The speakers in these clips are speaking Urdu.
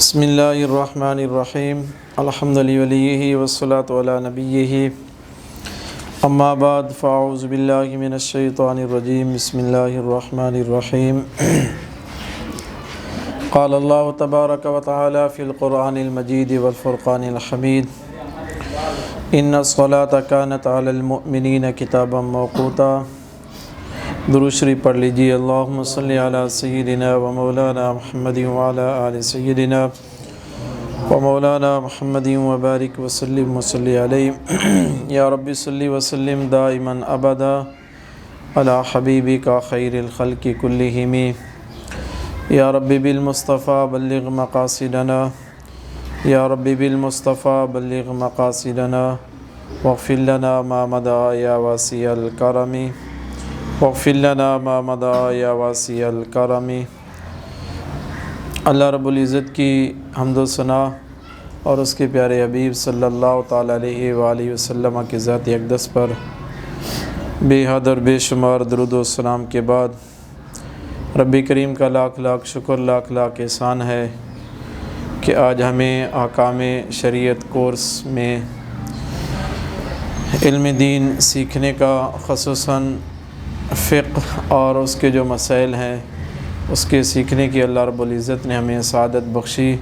بسم اللہ الرحمن الرحیم الحمد للہ والصلاة علی نبیہ اما بعد فاعوذ باللہ من الشیطان الرجیم بسم اللہ الرحمن الرحیم قال اللہ تبارک و تعالی فی القرآن المجید والفرقان الحمید ان الصلاة کانت علی المؤمنین کتابا موقوتا۔ درود شریف پڑھ لیجیے۔ اللہم صلی علی سیدنا و مولانا محمد وعلی آل سیدنا و مولانا محمد وبارک وسلم وصلی علیہ یا رب صلی وسلم دائما ابدا علی حبیبک خیر الخلق کلہم یا رب بالمصطفیٰ بلغ مقاصدنا یا رب بالمصطفیٰ بلغ مقاصدنا واغفر لنا ما مضى یا واسع الکرم واغفر لنا ما مضى یا واسع الکرم۔ اللہ رب العزت کی حمد و ثنا اور اس کے پیارے حبیب صلی اللہ تعالیٰ علیہ وآلہ وسلم کی ذات اقدس پر بے حد اور بے شمار درود و سلام کے بعد رب کریم کا لاکھ لاکھ شکر لاکھ لاکھ احسان ہے کہ آج ہمیں احکام شریعت کورس میں علم دین سیکھنے کا، خصوصاً فقہ اور اس کے جو مسائل ہیں اس کے سیکھنے کی اللہ رب العزت نے ہمیں سعادت بخشی۔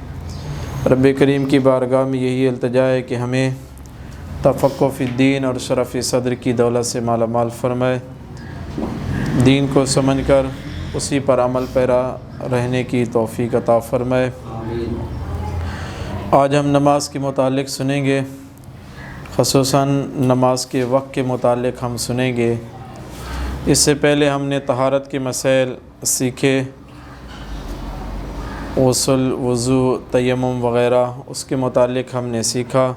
رب کریم کی بارگاہ میں یہی التجا ہے کہ ہمیں تفقہ فی الدین اور شرف صدر کی دولت سے مالا مال فرمائے، دین کو سمجھ کر اسی پر عمل پیرا رہنے کی توفیق عطا فرمائے۔ آج ہم نماز کے متعلق سنیں گے، خصوصاً نماز کے وقت کے متعلق ہم سنیں گے۔ اس سے پہلے ہم نے طہارت کے مسائل سیکھے، غسل، وضو، تیمم وغیرہ، اس کے متعلق ہم نے سیکھا۔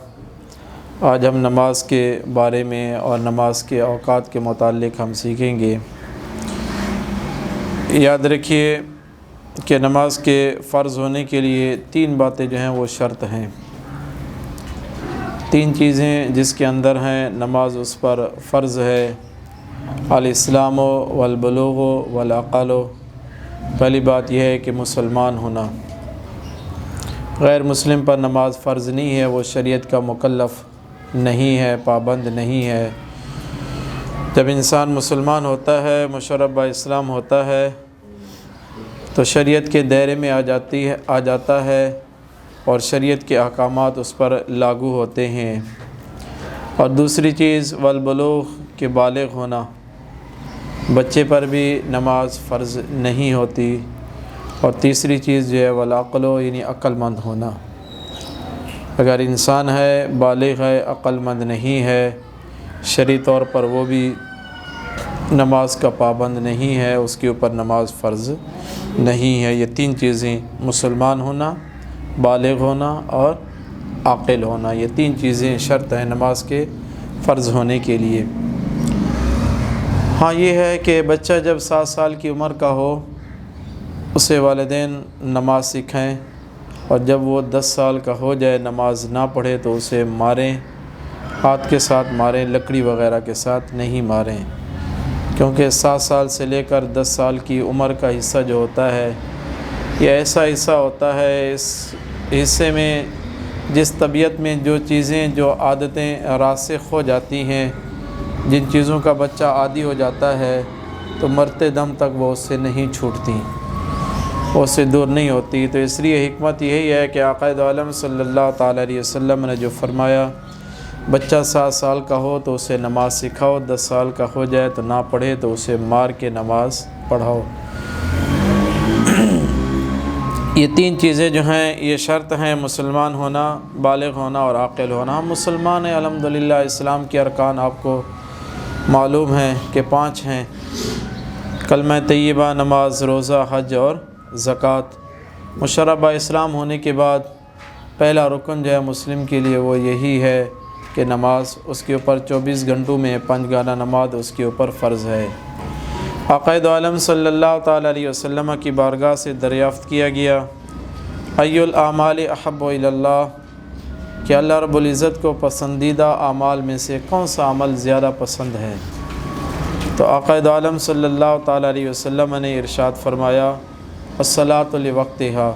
آج ہم نماز کے بارے میں اور نماز کے اوقات کے متعلق ہم سیکھیں گے۔ یاد رکھیے کہ نماز کے فرض ہونے کے لیے تین باتیں جو ہیں وہ شرط ہیں، تین چیزیں جس کے اندر ہیں نماز اس پر فرض ہے: الاسلام والبلوغ والعقل۔ پہلی بات یہ ہے کہ مسلمان ہونا، غیر مسلم پر نماز فرض نہیں ہے، وہ شریعت کا مکلف نہیں ہے، پابند نہیں ہے۔ جب انسان مسلمان ہوتا ہے، مشرف با اسلام ہوتا ہے، تو شریعت کے دائرے میں آ جاتا ہے اور شریعت کے احکامات اس پر لاگو ہوتے ہیں۔ اور دوسری چیز والبلوغ کے بالغ ہونا، بچے پر بھی نماز فرض نہیں ہوتی۔ اور تیسری چیز جو ہے والعقل، یعنی عقل مند ہونا۔ اگر انسان ہے، بالغ ہے، عقل مند نہیں ہے، شرعی طور پر وہ بھی نماز کا پابند نہیں ہے، اس کے اوپر نماز فرض نہیں ہے۔ یہ تین چیزیں، مسلمان ہونا، بالغ ہونا اور عاقل ہونا، یہ تین چیزیں شرط ہیں نماز کے فرض ہونے کے لیے۔ ہاں یہ ہے کہ بچہ جب 7 سال کی عمر کا ہو، اسے والدین نماز سکھائیں، اور جب وہ 10 سال کا ہو جائے نماز نہ پڑھے تو اسے ماریں، ہاتھ کے ساتھ ماریں، لکڑی وغیرہ کے ساتھ نہیں ماریں، کیونکہ 7 سال سے لے کر 10 سال کی عمر کا حصہ جو ہوتا ہے یہ ایسا حصہ ہوتا ہے، اس حصے میں جس طبیعت میں جو چیزیں، جو عادتیں راسخ ہو جاتی ہیں، جن چیزوں کا بچہ عادی ہو جاتا ہے تو مرتے دم تک وہ اس سے نہیں چھوٹتی، وہ اس سے دور نہیں ہوتی۔ تو اس لیے حکمت یہی ہے کہ آقا عالم صلی اللہ تعالیٰ علیہ وسلم نے جو فرمایا، بچہ 7 سال کا ہو تو اسے نماز سکھاؤ، 10 سال کا ہو جائے تو نہ پڑھے تو اسے مار کے نماز پڑھاؤ۔ یہ تین چیزیں جو ہیں یہ شرط ہیں: مسلمان ہونا، بالغ ہونا اور عاقل ہونا۔ ہم مسلمان ہیں الحمدللہ۔ اسلام کے ارکان آپ کو معلوم ہیں کہ 5 ہیں: کلمہ طیبہ، نماز، روزہ، حج اور زکوٰۃ۔ مشرف با اسلام ہونے کے بعد پہلا رکن جو ہے مسلم کے لیے وہ یہی ہے کہ نماز اس کے اوپر 24 گھنٹوں میں 5 گانا نماز اس کے اوپر فرض ہے۔ آقا عالم صلی اللہ تعالیٰ علیہ وسلم کی بارگاہ سے دریافت کیا گیا، ای الاعمال احب الی اللہ، کہ اللہ رب العزت کو پسندیدہ اعمال میں سے کون سا عمل زیادہ پسند ہے؟ تو آقا عالم صلی اللہ تعالیٰ علیہ وسلم نے ارشاد فرمایا، الصلاۃ لوقتہا،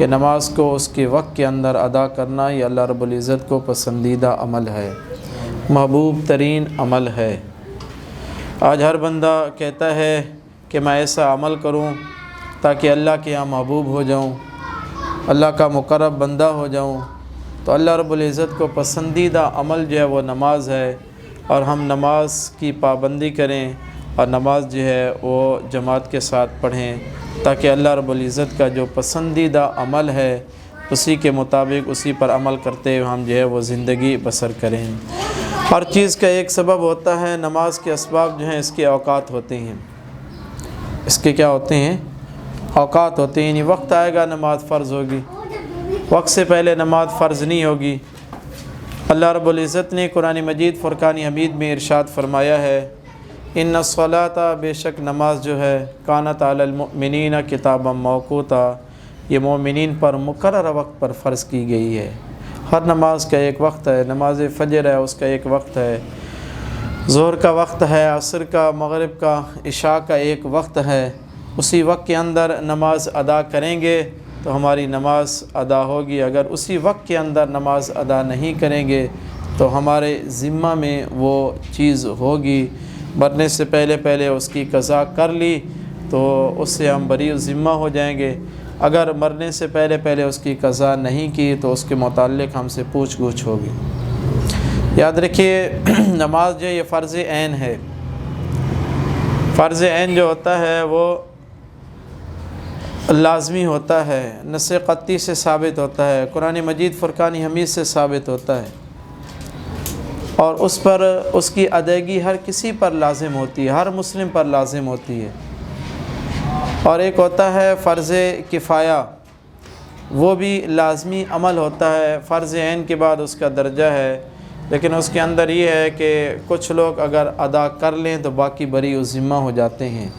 کہ نماز کو اس کے وقت کے اندر ادا کرنا یہ اللہ رب العزت کو پسندیدہ عمل ہے، محبوب ترین عمل ہے۔ آج ہر بندہ کہتا ہے کہ میں ایسا عمل کروں تاکہ اللہ کے یہاں محبوب ہو جاؤں، اللہ کا مقرب بندہ ہو جاؤں۔ تو اللہ رب العزت کو پسندیدہ عمل جو ہے وہ نماز ہے، اور ہم نماز کی پابندی کریں اور نماز جو ہے وہ جماعت کے ساتھ پڑھیں، تاکہ اللہ رب العزت کا جو پسندیدہ عمل ہے اسی کے مطابق اسی پر عمل کرتے ہوئے ہم جو ہے وہ زندگی بسر کریں۔ ہر چیز کا ایک سبب ہوتا ہے، نماز کے اسباب جو ہیں اس کے اوقات ہوتے ہیں، اس کے کیا ہوتے ہیں؟ اوقات ہوتے ہیں، یعنی وقت آئے گا نماز فرض ہوگی، وقت سے پہلے نماز فرض نہیں ہوگی۔ اللہ رب العزت نے قرآن مجید فرقان حمید میں ارشاد فرمایا ہے، ان الصلاۃ، بے شک نماز جو ہے، کانت علی المؤمنین کتابا موقوتا، یہ مومنین پر مقررہ وقت پر فرض کی گئی ہے۔ ہر نماز کا ایک وقت ہے، نماز فجر ہے اس کا ایک وقت ہے، ظہر کا وقت ہے، عصر کا، مغرب کا، عشاء کا ایک وقت ہے۔ اسی وقت کے اندر نماز ادا کریں گے تو ہماری نماز ادا ہوگی، اگر اسی وقت کے اندر نماز ادا نہیں کریں گے تو ہمارے ذمہ میں وہ چیز ہوگی، مرنے سے پہلے اس کی قضا کر لی تو اس سے ہم بری ذمہ ہو جائیں گے، اگر مرنے سے پہلے اس کی قضا نہیں کی تو اس کے متعلق ہم سے پوچھ گچھ ہوگی۔ یاد رکھیے نماز جو یہ فرض عین ہے، فرض عین جو ہوتا ہے وہ لازمی ہوتا ہے، نص قطعی سے ثابت ہوتا ہے، قرآن مجید فرقان حمید سے ثابت ہوتا ہے، اور اس پر اس کی ادائیگی ہر کسی پر لازم ہوتی ہے، ہر مسلم پر لازم ہوتی ہے۔ اور ایک ہوتا ہے فرض کفایہ، وہ بھی لازمی عمل ہوتا ہے، فرض عین کے بعد اس کا درجہ ہے، لیکن اس کے اندر یہ ہے کہ کچھ لوگ اگر ادا کر لیں تو باقی بری و ذمہ ہو جاتے ہیں۔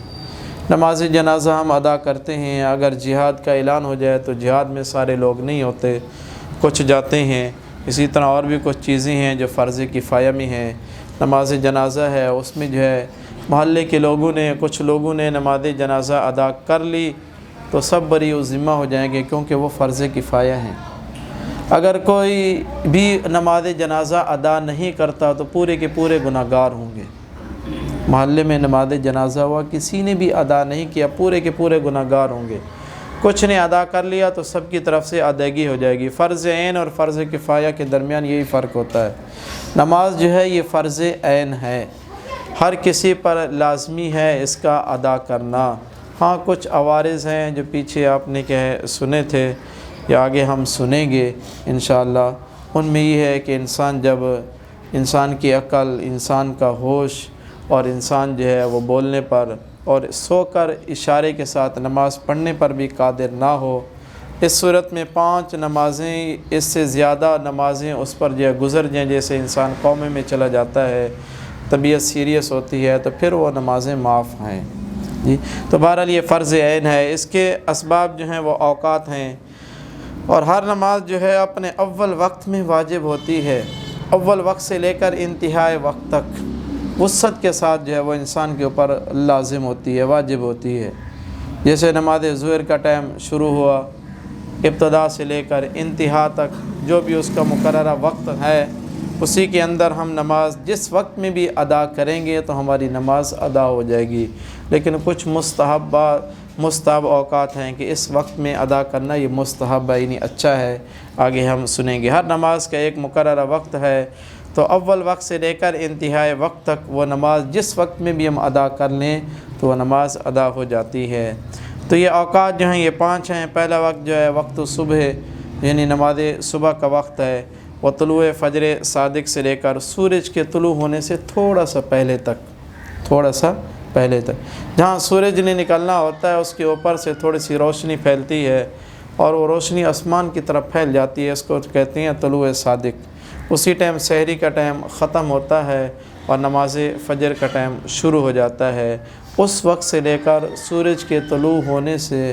نماز جنازہ ہم ادا کرتے ہیں، اگر جہاد کا اعلان ہو جائے تو جہاد میں سارے لوگ نہیں ہوتے، کچھ جاتے ہیں۔ اسی طرح اور بھی کچھ چیزیں ہیں جو فرض کفایہ میں ہیں۔ نماز جنازہ ہے، اس میں جو ہے محلے کے لوگوں نے، کچھ لوگوں نے نماز جنازہ ادا کر لی تو سب بری و ذمہ ہو جائیں گے، کیونکہ وہ فرض کفایہ ہیں۔ اگر کوئی بھی نماز جنازہ ادا نہیں کرتا تو پورے کے پورے گناہ گار ہوں گے۔ محلے میں نماز جنازہ ہوا، کسی نے بھی ادا نہیں کیا، پورے کے پورے گناہ گار ہوں گے۔ کچھ نے ادا کر لیا تو سب کی طرف سے ادائیگی ہو جائے گی۔ فرض عین اور فرض کفایہ کے درمیان یہی فرق ہوتا ہے۔ نماز جو ہے یہ فرض عین ہے، ہر کسی پر لازمی ہے اس کا ادا کرنا۔ ہاں کچھ عوارض ہیں جو پیچھے آپ نے سنے تھے یا آگے ہم سنیں گے انشاءاللہ، ان میں یہ ہے کہ جب انسان کی عقل، انسان کا ہوش اور انسان جو ہے وہ بولنے پر اور سو کر اشارے کے ساتھ نماز پڑھنے پر بھی قادر نہ ہو، اس صورت میں 5 نمازیں، اس سے زیادہ نمازیں اس پر جو گزر جائیں، جیسے انسان قومے میں چلا جاتا ہے، طبیعت سیریس ہوتی ہے، تو پھر وہ نمازیں معاف ہیں جی۔ تو بہرحال یہ فرض عین ہے، اس کے اسباب جو ہیں وہ اوقات ہیں، اور ہر نماز جو ہے اپنے اول وقت میں واجب ہوتی ہے، اول وقت سے لے کر انتہائی وقت تک وسعت کے ساتھ جو ہے وہ انسان کے اوپر لازم ہوتی ہے، واجب ہوتی ہے۔ جیسے نماز ظہر کا ٹائم شروع ہوا، ابتدا سے لے کر انتہا تک جو بھی اس کا مقررہ وقت ہے، اسی کے اندر ہم نماز جس وقت میں بھی ادا کریں گے تو ہماری نماز ادا ہو جائے گی۔ لیکن کچھ مستحب اوقات ہیں کہ اس وقت میں ادا کرنا یہ مستحب ہے، یعنی اچھا ہے، آگے ہم سنیں گے۔ ہر نماز کا ایک مقررہ وقت ہے، تو اول وقت سے لے کر انتہائی وقت تک وہ نماز جس وقت میں بھی ہم ادا کر لیں تو وہ نماز ادا ہو جاتی ہے۔ تو یہ اوقات جو ہیں یہ 5 ہیں۔ پہلا وقت جو ہے وقت صبح، یعنی نماز صبح کا وقت ہے، وہ طلوع فجر صادق سے لے کر سورج کے طلوع ہونے سے تھوڑا سا پہلے تک، جہاں سورج نے نکلنا ہوتا ہے اس کے اوپر سے تھوڑی سی روشنی پھیلتی ہے اور وہ روشنی آسمان کی طرف پھیل جاتی ہے، اس کو کہتے ہیں طلوع صادق۔ اسی ٹائم سحری کا ٹائم ختم ہوتا ہے اور نماز فجر کا ٹائم شروع ہو جاتا ہے۔ اس وقت سے لے کر سورج کے طلوع ہونے سے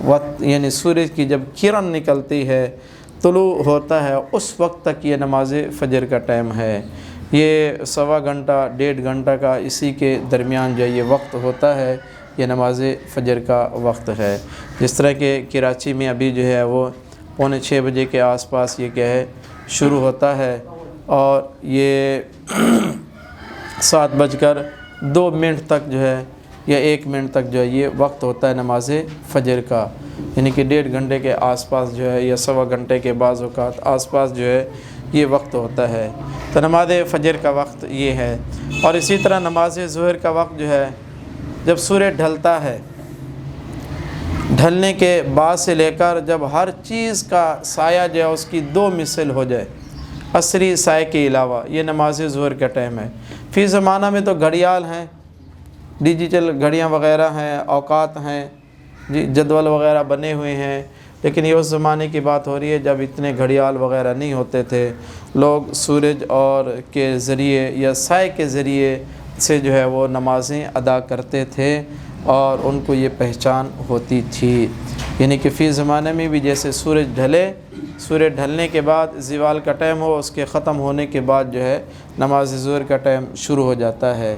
وقت، یعنی سورج کی جب کرن نکلتی ہے، طلوع ہوتا ہے، اس وقت تک یہ نماز فجر کا ٹائم ہے۔ یہ 1.25 گھنٹہ 1.5 گھنٹہ کا اسی کے درمیان جو یہ وقت ہوتا ہے، یہ نماز فجر کا وقت ہے۔ جس طرح کہ کراچی میں ابھی جو ہے وہ 5:45 بجے کے آس پاس یہ کیا ہے شروع ہوتا ہے، اور یہ 7:02 تک جو ہے یا 1 منٹ تک جو ہے یہ وقت ہوتا ہے نماز فجر کا، یعنی کہ 1.5 گھنٹے کے آس پاس جو ہے یا 1.25 گھنٹے کے بعض اوقات آس پاس جو ہے یہ وقت ہوتا ہے۔ تو نماز فجر کا وقت یہ ہے۔ اور اسی طرح نماز ظہر کا وقت جو ہے جب سورج ڈھلتا ہے، ڈھلنے کے بعد سے لے کر جب ہر چیز کا سایہ جو ہے اس کی 2 مثل ہو جائے عصری سائے کے علاوہ، یہ نماز ظہر کا ٹائم ہے۔ فی زمانہ میں تو گھڑیال ہیں، ڈیجیٹل گھڑیاں وغیرہ ہیں، اوقات ہیں، جدول وغیرہ بنے ہوئے ہیں، لیکن یہ اس زمانے کی بات ہو رہی ہے جب اتنے گھڑیال وغیرہ نہیں ہوتے تھے۔ لوگ سورج اور کے ذریعے یا سائے کے ذریعے سے جو ہے وہ نمازیں ادا کرتے تھے اور ان کو یہ پہچان ہوتی تھی، یعنی کہ فی زمانے میں بھی جیسے سورج ڈھلے، سورج ڈھلنے کے بعد زوال کا ٹائم ہو، اس کے ختم ہونے کے بعد جو ہے نماز ظہر کا ٹائم شروع ہو جاتا ہے۔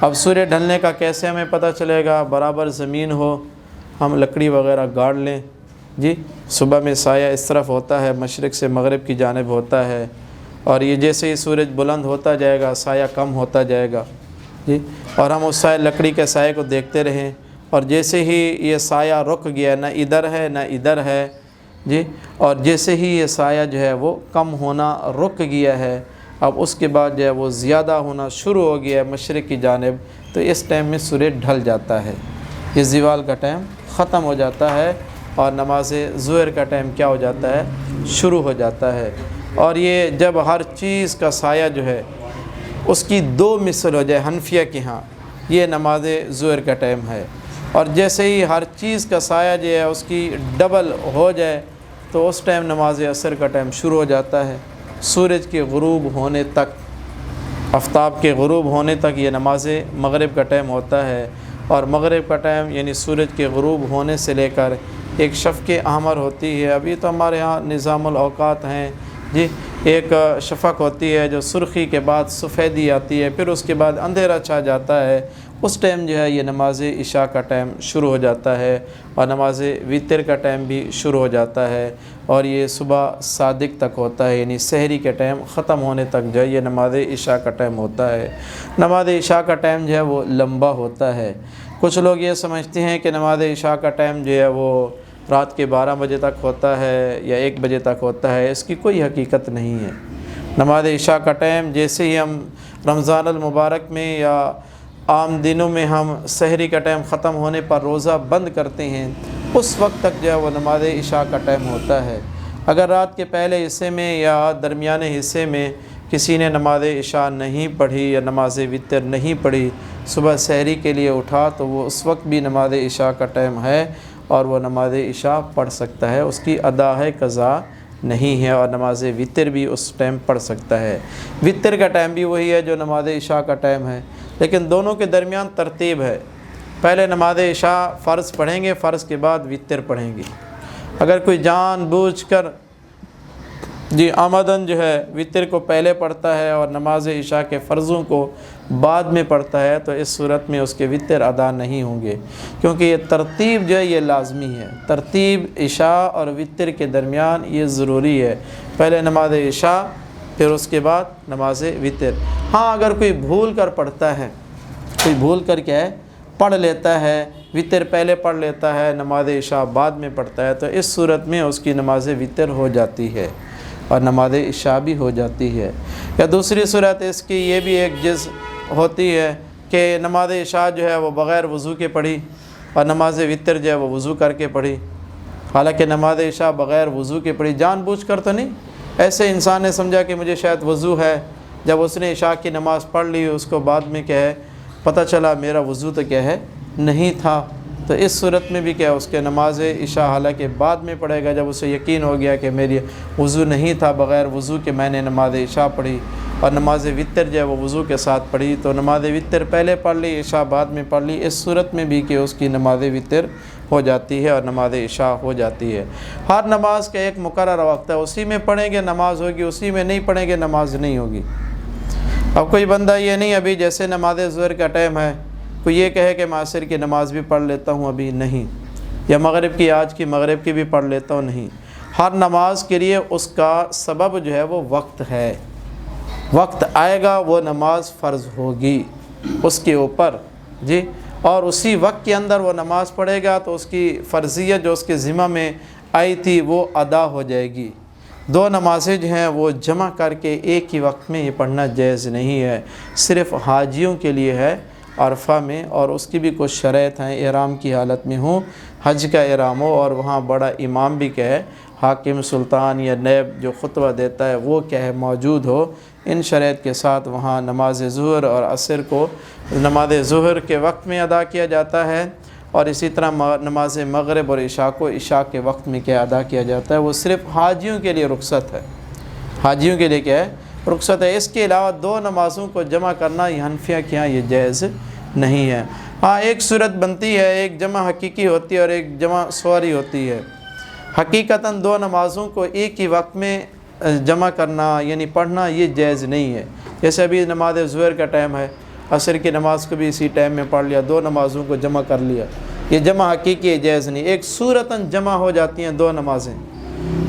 اب سورج ڈھلنے کا کیسے ہمیں پتہ چلے گا؟ برابر زمین ہو، ہم لکڑی وغیرہ گاڑ لیں، صبح میں سایہ اس طرف ہوتا ہے، مشرق سے مغرب کی جانب ہوتا ہے، اور یہ جیسے ہی سورج بلند ہوتا جائے گا سایہ کم ہوتا جائے گا، اور ہم اس سایہ لکڑی کے سائے کو دیکھتے رہیں، اور جیسے ہی یہ سایہ رک گیا، نہ ادھر ہے نہ ادھر ہے، اور جیسے ہی یہ سایہ جو ہے وہ کم ہونا رک گیا ہے، اب اس کے بعد جو ہے وہ زیادہ ہونا شروع ہو گیا ہے مشرق کی جانب، تو اس ٹائم میں سورج ڈھل جاتا ہے، یہ زوال کا ٹائم ختم ہو جاتا ہے، اور نماز ظہر کا ٹائم کیا ہو جاتا ہے؟ شروع ہو جاتا ہے۔ اور یہ جب ہر چیز کا سایہ جو ہے اس کی 2 مثل ہو جائے حنفیہ کے ہاں، یہ نماز ظہر کا ٹائم ہے، اور جیسے ہی ہر چیز کا سایہ جو ہے اس کی ڈبل ہو جائے تو اس ٹائم نماز عصر کا ٹائم شروع ہو جاتا ہے، سورج کے غروب ہونے تک، آفتاب کے غروب ہونے تک یہ نماز مغرب کا ٹائم ہوتا ہے، اور مغرب کا ٹائم یعنی سورج کے غروب ہونے سے لے کر ایک شفق احمر ہوتی ہے، ابھی تو ہمارے ہاں نظام الاوقات ہیں ایک شفق ہوتی ہے جو سرخی کے بعد سفیدی آتی ہے، پھر اس کے بعد اندھیرا چھا جاتا ہے، اس ٹائم جو ہے یہ نماز عشاء کا ٹائم شروع ہو جاتا ہے، اور نماز وتر کا ٹائم بھی شروع ہو جاتا ہے، اور یہ صبح صادق تک ہوتا ہے، یعنی سحری کے ٹائم ختم ہونے تک جو ہے یہ نماز عشاء کا ٹائم ہوتا ہے۔ نماز عشاء کا ٹائم جو ہے وہ لمبا ہوتا ہے۔ کچھ لوگ یہ سمجھتے ہیں کہ نماز عشاء کا ٹائم جو ہے وہ رات کے 12 بجے تک ہوتا ہے یا 1 بجے تک ہوتا ہے، اس کی کوئی حقیقت نہیں ہے۔ نماز عشاء کا ٹائم جیسے ہی ہم رمضان المبارک میں یا عام دنوں میں ہم سحری کا ٹائم ختم ہونے پر روزہ بند کرتے ہیں، اس وقت تک جو ہے وہ نماز عشاء کا ٹائم ہوتا ہے۔ اگر رات کے پہلے حصے میں یا درمیانے حصے میں کسی نے نماز عشاء نہیں پڑھی یا نماز وتر نہیں پڑھی، صبح سحری کے لیے اٹھا تو وہ اس وقت بھی نماز عشاء کا ٹائم ہے، اور وہ نماز عشاء پڑھ سکتا ہے، اس کی ادا ہے، قضا نہیں ہے، اور نماز وتر بھی اس ٹائم پڑھ سکتا ہے۔ وتر کا ٹائم بھی وہی ہے جو نماز عشاء کا ٹائم ہے، لیکن دونوں کے درمیان ترتیب ہے، پہلے نماز عشاء فرض پڑھیں گے، فرض کے بعد وتر پڑھیں گے۔ اگر کوئی جان بوجھ کر آمدن جو ہے وتر کو پہلے پڑھتا ہے اور نماز عشاء کے فرضوں کو بعد میں پڑھتا ہے، تو اس صورت میں اس کے وتر ادا نہیں ہوں گے، کیونکہ یہ ترتیب جو ہے یہ لازمی ہے، ترتیب عشاء اور وتر کے درمیان یہ ضروری ہے، پہلے نماز عشاء پھر اس کے بعد نماز وتر۔ ہاں اگر کوئی بھول کر پڑھتا ہے، کوئی بھول کر کیا ہے پڑھ لیتا ہے، وتر پہلے پڑھ لیتا ہے، نماز عشاء بعد میں پڑھتا ہے، تو اس صورت میں اس کی نماز وتر ہو جاتی ہے اور نماز عشاء بھی ہو جاتی ہے۔ یا دوسری صورت اس کی یہ بھی ایک جز ہوتی ہے کہ نماز عشاء جو ہے وہ بغیر وضو کے پڑھی اور نماز وتر جو ہے وہ وضو کر کے پڑھی، حالانکہ نماز عشاء بغیر وضو کے پڑھی، جان بوجھ کر تو نہیں، ایسے انسان نے سمجھا کہ مجھے شاید وضو ہے، جب اس نے عشاء کی نماز پڑھ لی، اس کو بعد میں کیا ہے پتہ چلا میرا وضو تو کیا ہے نہیں تھا، تو اس صورت میں بھی کیا اس کے نماز عشاء حالانکہ بعد میں پڑھے گا، جب اسے یقین ہو گیا کہ میری وضو نہیں تھا، بغیر وضو کے میں نے نماز عشاء پڑھی، اور نماز وتر جو ہے وہ وضو کے ساتھ پڑھی، تو نماز وتر پہلے پڑھ لی، عشاء بعد میں پڑھ لی، اس صورت میں بھی کہ اس کی نماز وتر ہو جاتی ہے اور نماز عشاء ہو جاتی ہے۔ ہر نماز کا ایک مقررہ وقت ہے، اسی میں پڑھیں گے نماز ہوگی، اسی میں نہیں پڑھیں گے نماز نہیں ہوگی۔ اب کوئی بندہ یہ نہیں ابھی جیسے نماز ظہر کا ٹائم ہے کوئی یہ کہے کہ میں عصر کی نماز بھی پڑھ لیتا ہوں ابھی، نہیں، یا مغرب کی، آج کی مغرب کی بھی پڑھ لیتا ہوں، نہیں۔ ہر نماز کے لیے اس کا سبب جو ہے وہ وقت ہے، وقت آئے گا وہ نماز فرض ہوگی اس کے اوپر، جی، اور اسی وقت کے اندر وہ نماز پڑھے گا تو اس کی فرضیت جو اس کے ذمہ میں آئی تھی وہ ادا ہو جائے گی۔ دو نمازیں جو ہیں وہ جمع کر کے ایک ہی وقت میں یہ پڑھنا جائز نہیں ہے، صرف حاجیوں کے لیے ہے عرفہ میں، اور اس کی بھی کچھ شرائط ہیں، احرام کی حالت میں ہوں، حج کا احرام ہو، اور وہاں بڑا امام بھی کہے، حاکم سلطان یا نیب جو خطبہ دیتا ہے وہ کہے موجود ہو، ان شرائط کے ساتھ وہاں نماز ظہر اور عصر کو نماز ظہر کے وقت میں ادا کیا جاتا ہے، اور اسی طرح نماز مغرب اور عشاء کو عشاء کے وقت میں کیا ادا کیا جاتا ہے۔ وہ صرف حاجیوں کے لیے رخصت ہے، حاجیوں کے لیے کیا ہے؟ رخصت ہے۔ اس کے علاوہ دو نمازوں کو جمع کرنا یہ حنفیہ کے یہاں یہ جائز نہیں ہے۔ ہاں ایک صورت بنتی ہے، ایک جمع حقیقی ہوتی ہے اور ایک جمع صوری ہوتی ہے۔ حقیقتاً دو نمازوں کو ایک ہی وقت میں جمع کرنا یعنی پڑھنا یہ جائز نہیں ہے۔ جیسے ابھی نماز ظہر کا ٹائم ہے، عصر کی نماز کو بھی اسی ٹائم میں پڑھ لیا، دو نمازوں کو جمع کر لیا، یہ جمع حقیقی جائز نہیں۔ ایک صورتاً جمع ہو جاتی ہیں دو نمازیں۔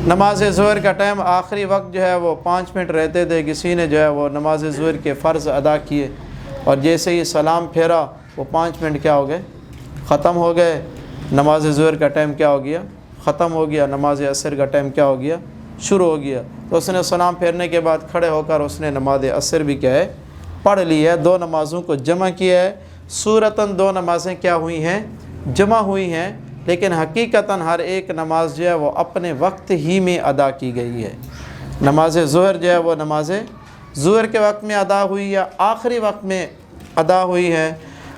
نماز ظہر کا ٹائم آخری وقت جو ہے وہ 5 منٹ رہتے تھے، کسی نے جو ہے وہ نماز ظہر کے فرض ادا کیے، اور جیسے ہی سلام پھیرا وہ 5 منٹ کیا ہو گئے؟ ختم ہو گئے۔ نماز ظہر کا ٹائم کیا ہو گیا؟ ختم ہو گیا۔ نماز عصر کا ٹائم کیا ہو گیا؟ شروع ہو گیا۔ تو اس نے سلام پھیرنے کے بعد کھڑے ہو کر اس نے نماز عصر بھی کیا ہے؟ پڑھ لی ہے، دو نمازوں کو جمع کیا ہے۔ صورتاً دو نمازیں کیا ہوئی ہیں؟ جمع ہوئی ہیں، لیکن حقیقتاً ہر ایک نماز جو ہے وہ اپنے وقت ہی میں ادا کی گئی ہے۔ نماز ظہر جو ہے وہ نماز ظہر کے وقت میں ادا ہوئی یا آخری وقت میں ادا ہوئی ہے،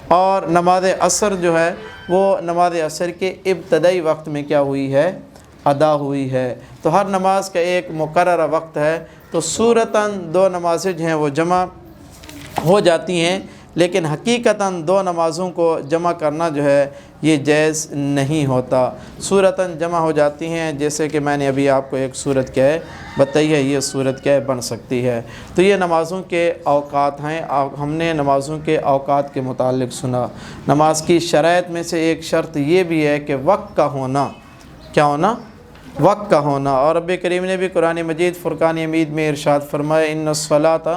اور نماز عصر جو ہے وہ نماز عصر کے ابتدائی وقت میں کیا ہوئی ہے؟ ادا ہوئی ہے۔ تو ہر نماز کا ایک مقررہ وقت ہے، تو صورتاً دو نمازیں جو ہیں وہ جمع ہو جاتی ہیں، لیکن حقیقتاً دو نمازوں کو جمع کرنا جو ہے یہ جائز نہیں ہوتا۔ صورتاً جمع ہو جاتی ہیں، جیسے کہ میں نے ابھی آپ کو ایک صورت کیا ہے بتائی ہے، یہ صورت کیا ہے بن سکتی ہے۔ تو یہ نمازوں کے اوقات ہیں۔ ہم نے نمازوں کے اوقات کے متعلق سنا۔ نماز کی شرائط میں سے ایک شرط یہ بھی ہے کہ وقت کا ہونا، کیا ہونا؟ وقت کا ہونا۔ اور رب کریم نے بھی قرآن مجید فرقان حمید میں ارشاد فرمایا ان الصلاۃ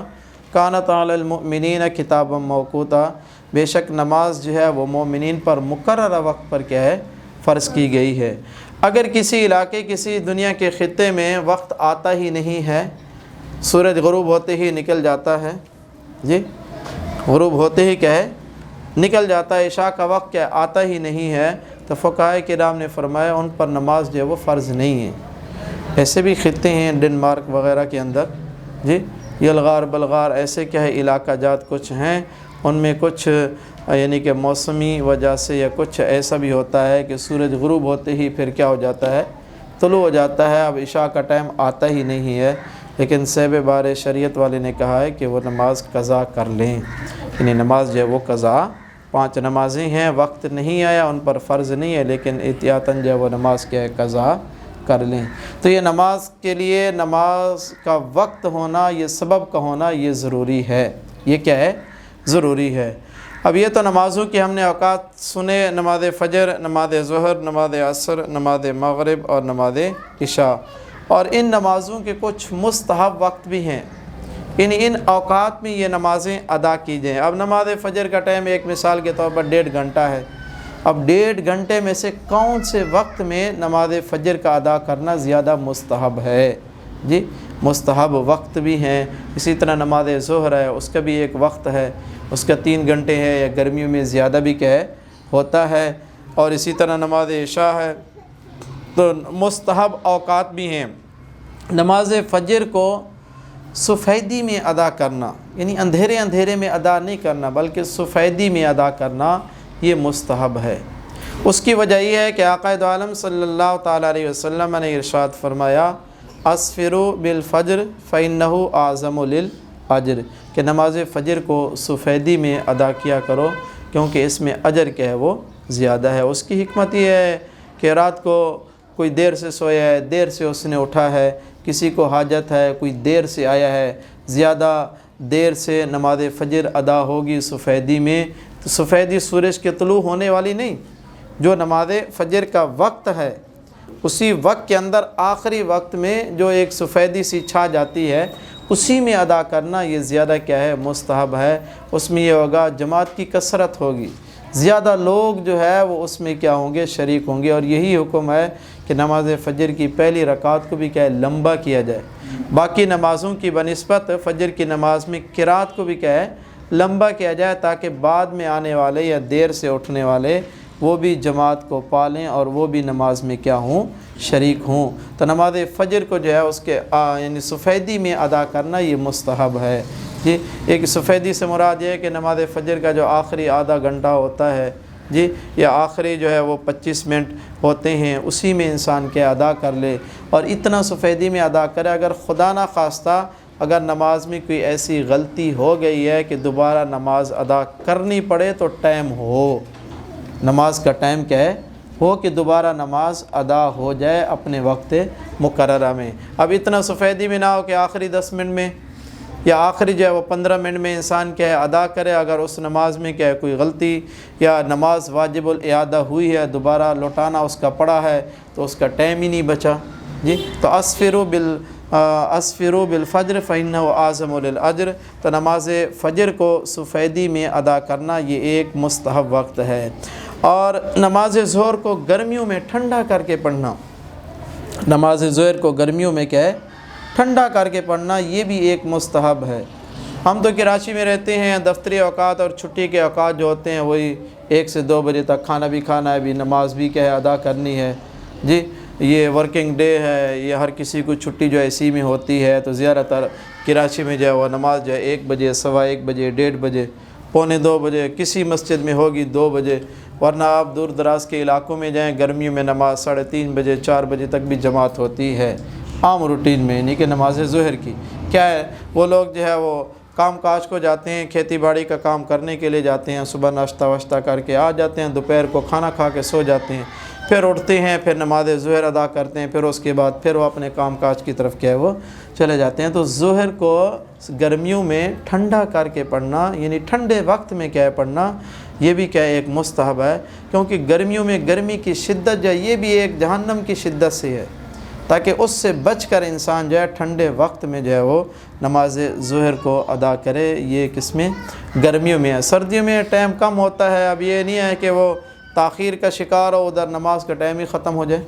کانت علی المؤمنین کتابا موقوتا، بے شک نماز جو ہے وہ مومنین پر مقررہ وقت پر کیا ہے؟ فرض کی گئی ہے۔ اگر کسی علاقے کسی دنیا کے خطے میں وقت آتا ہی نہیں ہے، سورج غروب ہوتے ہی نکل جاتا ہے، جی غروب ہوتے ہی کیا ہے؟ نکل جاتا ہے، عشاء کا وقت کیا آتا ہی نہیں ہے، تو فقہائے کرام نے فرمایا ان پر نماز جو ہے وہ فرض نہیں ہے۔ ایسے بھی خطے ہیں ڈنمارک وغیرہ کے اندر، جی یلغار بلغار ایسے کیا ہے علاقہ جات کچھ ہیں، ان میں کچھ یعنی کہ موسمی وجہ سے یا کچھ ایسا بھی ہوتا ہے کہ سورج غروب ہوتے ہی پھر کیا ہو جاتا ہے؟ طلوع ہو جاتا ہے، اب عشاء کا ٹائم آتا ہی نہیں ہے، لیکن صاحب بار شریعت والے نے کہا ہے کہ وہ نماز قضا کر لیں، یعنی نماز جو ہے وہ قضا، 5 نمازیں ہیں، وقت نہیں آیا ان پر فرض نہیں ہے، لیکن احتیاطاً جو ہے وہ نماز کیا ہے؟ قضا کر لیں۔ تو یہ نماز کے لیے نماز کا وقت ہونا، یہ سبب کا ہونا یہ ضروری ہے، یہ کیا ہے؟ ضروری ہے۔ اب یہ تو نمازوں کی ہم نے اوقات سنے، نماز فجر، نماز ظہر، نماز عصر، نماز مغرب اور نماز عشاء، اور ان نمازوں کے کچھ مستحب وقت بھی ہیں، یعنی ان اوقات میں یہ نمازیں ادا کی جائیں۔ اب نماز فجر کا ٹائم ایک مثال کے طور پر 1.5 گھنٹہ ہے، اب 1.5 گھنٹے میں سے کون سے وقت میں نماز فجر کا ادا کرنا زیادہ مستحب ہے؟ جی مستحب وقت بھی ہیں۔ اسی طرح نماز ظہر ہے، اس کا بھی ایک وقت ہے، اس کا 3 گھنٹے ہے، یا گرمیوں میں زیادہ بھی کیا ہے ہوتا ہے، اور اسی طرح نماز عشاء ہے، تو مستحب اوقات بھی ہیں۔ نماز فجر کو سفیدی میں ادا کرنا، یعنی اندھیرے میں ادا نہیں کرنا بلکہ سفیدی میں ادا کرنا، یہ مستحب ہے۔ اس کی وجہ یہ ہے کہ آقا دو عالم صلی اللہ تعالیٰ علیہ وسلم نے ارشاد فرمایا اسفروا بالفجر فإنہ اعظم للأجر، کہ نماز فجر کو سفیدی میں ادا کیا کرو کیونکہ اس میں اجر کیا ہے وہ زیادہ ہے۔ اس کی حکمت یہ ہے کہ رات کو کوئی دیر سے سویا ہے، دیر سے اس نے اٹھا ہے، کسی کو حاجت ہے، کوئی دیر سے آیا ہے، زیادہ دیر سے نماز فجر ادا ہوگی سفیدی میں تو سفیدی سورج کے طلوع ہونے والی نہیں، جو نماز فجر کا وقت ہے اسی وقت کے اندر آخری وقت میں جو ایک سفیدی سی چھا جاتی ہے اسی میں ادا کرنا یہ زیادہ کیا ہے مستحب ہے۔ اس میں یہ ہوگا جماعت کی کثرت ہوگی، زیادہ لوگ جو ہے وہ اس میں کیا ہوں گے شریک ہوں گے، اور یہی حکم ہے کہ نماز فجر کی پہلی رکعت کو بھی کیا ہے لمبا کیا جائے۔ باقی نمازوں کی بنسبت فجر کی نماز میں قرات کو بھی کیا ہے لمبا کیا جائے، تاکہ بعد میں آنے والے یا دیر سے اٹھنے والے وہ بھی جماعت کو پالیں اور وہ بھی نماز میں کیا ہوں شریک ہوں۔ تو نماز فجر کو جو ہے اس کے یعنی سفیدی میں ادا کرنا یہ مستحب ہے جی۔ ایک سفیدی سے مراد یہ ہے کہ نماز فجر کا جو آخری آدھا گھنٹہ ہوتا ہے جی، یا آخری جو ہے وہ 25 منٹ ہوتے ہیں، اسی میں انسان کے ادا کر لے، اور اتنا سفیدی میں ادا کرے۔ اگر خدا نہ خواستہ اگر نماز میں کوئی ایسی غلطی ہو گئی ہے کہ دوبارہ نماز ادا کرنی پڑے تو ٹائم ہو، نماز کا ٹائم کیا ہے ہو کہ دوبارہ نماز ادا ہو جائے اپنے وقت مقررہ میں۔ اب اتنا سفیدی میں نہ ہو کہ آخری 10 منٹ میں یا آخری جو ہے وہ 15 منٹ میں انسان کیا ہے ادا کرے، اگر اس نماز میں کیا ہے کوئی غلطی یا نماز واجب الاعادہ ہوئی ہے دوبارہ لوٹانا اس کا پڑا ہے تو اس کا ٹائم ہی نہیں بچا جی۔ تو اسفروا بالفجر فإنه اعظم للأجر، تو نماز فجر کو سفیدی میں ادا کرنا یہ ایک مستحب وقت ہے۔ اور نماز ظہر کو گرمیوں میں ٹھنڈا کر کے پڑھنا، نماز ظہر کو گرمیوں میں کیا ہے ٹھنڈا کر کے پڑھنا یہ بھی ایک مستحب ہے۔ ہم تو کراچی میں رہتے ہیں، دفتری اوقات اور چھٹی کے اوقات جو ہوتے ہیں وہی 1 سے 2 بجے تک کھانا بھی کھانا ہے، ابھی نماز بھی کیا ہے ادا کرنی ہے جی۔ یہ ورکنگ ڈے ہے، یہ ہر کسی کو چھٹی جو ہے اسی میں ہوتی ہے، تو زیادہ تر کراچی میں جو ہے وہ نماز جو ہے 1 بجے، 1:15 بجے، 1:30 بجے، 1:45 بجے، کسی مسجد میں ہوگی 2 بجے، ورنہ آپ دور دراز کے علاقوں میں جائیں گرمیوں میں نماز 3:30 بجے، 4 بجے تک بھی جماعت ہوتی ہے عام روٹین میں، یعنی کہ نماز ظہر کی کیا ہے وہ لوگ جو ہے وہ کام کاج کو جاتے ہیں، کھیتی باڑی کا کام کرنے کے لیے جاتے ہیں، صبح ناشتہ واشتہ کر کے آ جاتے ہیں، دوپہر کو کھانا کھا کے سو جاتے ہیں، پھر اٹھتے ہیں، پھر نماز ظہر ادا کرتے ہیں، پھر اس کے بعد پھر وہ اپنے کام کاج کی طرف کیا ہے وہ چلے جاتے ہیں۔ تو ظہر کو گرمیوں میں ٹھنڈا کر کے پڑھنا، یعنی ٹھنڈے وقت میں کیا ہے پڑھنا، یہ بھی کیا ایک مستحب ہے، کیونکہ گرمیوں میں گرمی کی شدت جو ہے یہ بھی ایک جہنم کی شدت سے ہے، تاکہ اس سے بچ کر انسان جو ہے ٹھنڈے وقت میں جو ہے وہ نماز ظہر کو ادا کرے۔ یہ کس میں گرمیوں میں ہے۔ سردیوں میں ٹائم کم ہوتا ہے، اب یہ نہیں ہے کہ وہ تاخیر کا شکار ہو، ادھر نماز کا ٹائم ہی ختم ہو جائے